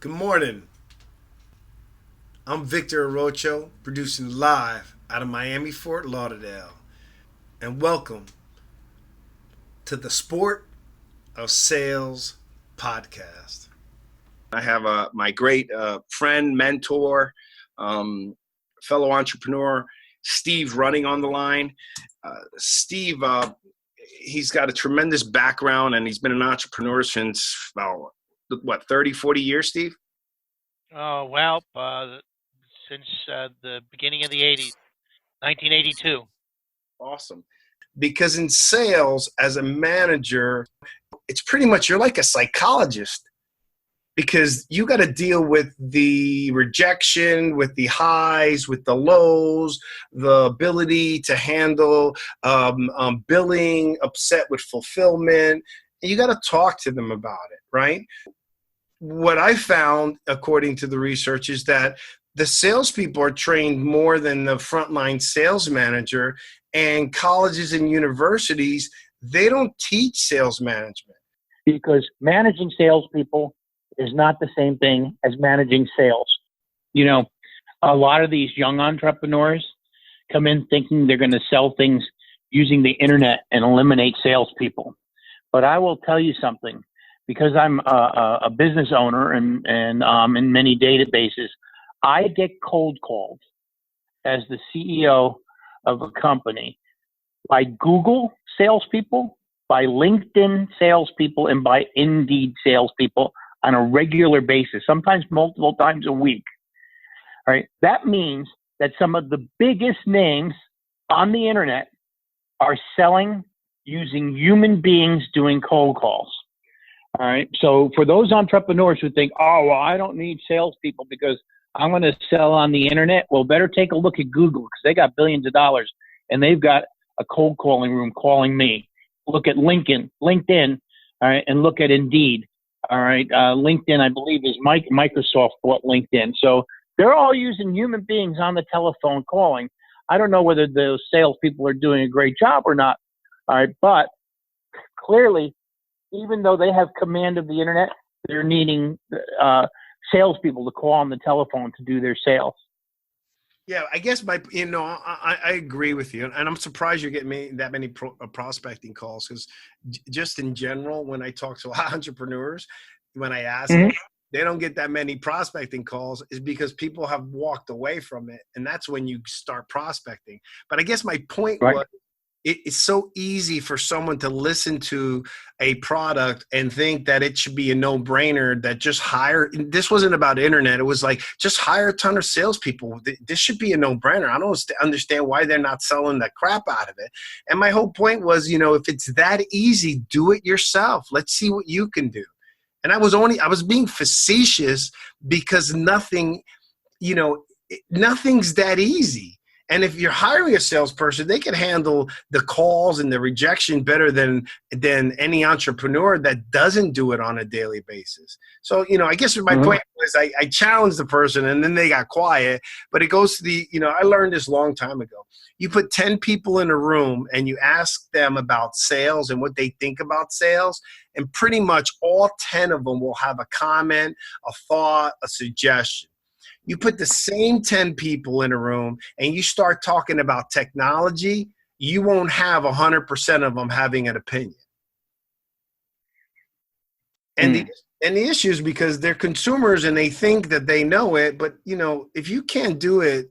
Good morning. I'm Victor Arocho, producing live out of Miami, Fort Lauderdale. And welcome to the Sport of Sales podcast. I have my great friend, mentor, fellow entrepreneur, Steve, running on the line. Steve, he's got a tremendous background, and he's been an entrepreneur since, 30, 40 years, Steve? Since the beginning of the 80s, 1982. Awesome. Because in sales, as a manager, it's pretty much you're like a psychologist because you got to deal with the rejection, with the highs, with the lows, the ability to handle billing, upset with fulfillment. And you got to talk to them about it, right? What I found, according to the research, is that the salespeople are trained more than the frontline sales manager, and colleges and universities, they don't teach sales management. Because managing salespeople is not the same thing as managing sales. You know, a lot of these young entrepreneurs come in thinking they're going to sell things using the internet and eliminate salespeople. But I will tell you something, because I'm a business owner and in many databases, I get cold called as the CEO of a company by Google salespeople, by LinkedIn salespeople, and by Indeed salespeople on a regular basis, sometimes multiple times a week. All right. That means that some of the biggest names on the internet are selling using human beings doing cold calls. All right. So for those entrepreneurs who think, oh, well, I don't need salespeople because I'm going to sell on the internet. Well, better take a look at Google because they got billions of dollars and they've got a cold calling room calling me. Look at LinkedIn, all right, and look at Indeed. All right. LinkedIn, I believe, is Microsoft bought LinkedIn. So they're all using human beings on the telephone calling. I don't know whether those salespeople are doing a great job or not. All right. But clearly, even though they have command of the internet, they're needing salespeople to call on the telephone to do their sales. Yeah, I guess I agree with you, and I'm surprised you're getting that many prospecting calls because just in general, when I talk to entrepreneurs, when I ask them, they don't get that many prospecting calls is because people have walked away from it, and that's when you start prospecting. But I guess my point was, it's so easy for someone to listen to a product and think that it should be a no-brainer that just hire. This wasn't about internet. It was like, just hire a ton of salespeople. This should be a no-brainer. I don't understand why they're not selling the crap out of it. And my whole point was, if it's that easy, do it yourself. Let's see what you can do. And I was being facetious because nothing's that easy. And if you're hiring a salesperson, they can handle the calls and the rejection better than any entrepreneur that doesn't do it on a daily basis. So, I guess my point was I challenged the person and then they got quiet, but it goes to I learned this a long time ago. You put 10 people in a room and you ask them about sales and what they think about sales, and pretty much all 10 of them will have a comment, a thought, a suggestion. You put the same 10 people in a room and you start talking about technology, you won't have 100% of them having an opinion. And the issue is because they're consumers and they think that they know it, but if you can't do it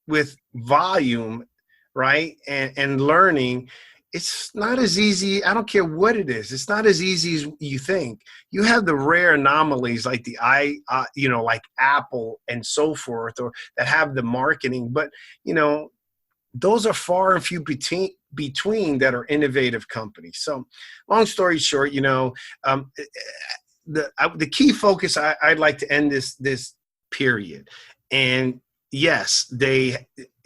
with volume, right, and learning, it's not as easy. I don't care what it is. It's not as easy as you think. You have the rare anomalies like like Apple and so forth, or that have the marketing. But, those are far and few between that are innovative companies. So long story short, the key focus, I'd like to end this period. And yes,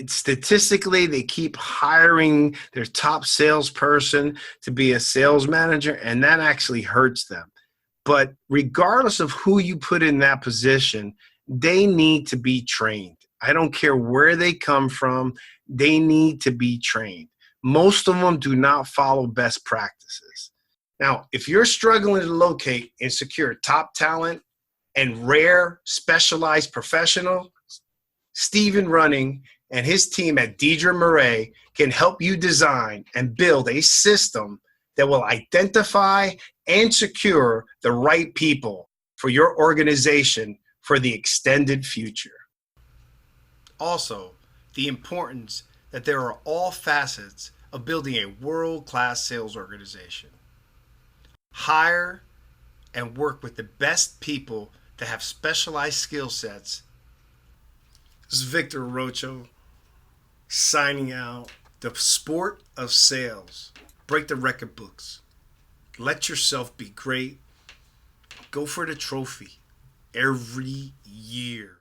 statistically, they keep hiring their top salesperson to be a sales manager, and that actually hurts them. But regardless of who you put in that position, they need to be trained. I don't care where they come from. They need to be trained. Most of them do not follow best practices. Now, if you're struggling to locate and secure top talent, and rare specialized professional, Stephen Running and his team at Deidre Murray can help you design and build a system that will identify and secure the right people for your organization for the extended future. Also, the importance that there are all facets of building a world-class sales organization. Hire and work with the best people that have specialized skill sets. This is Victor Rocho signing out. The sport of sales. Break the record books. Let yourself be great. Go for the trophy every year.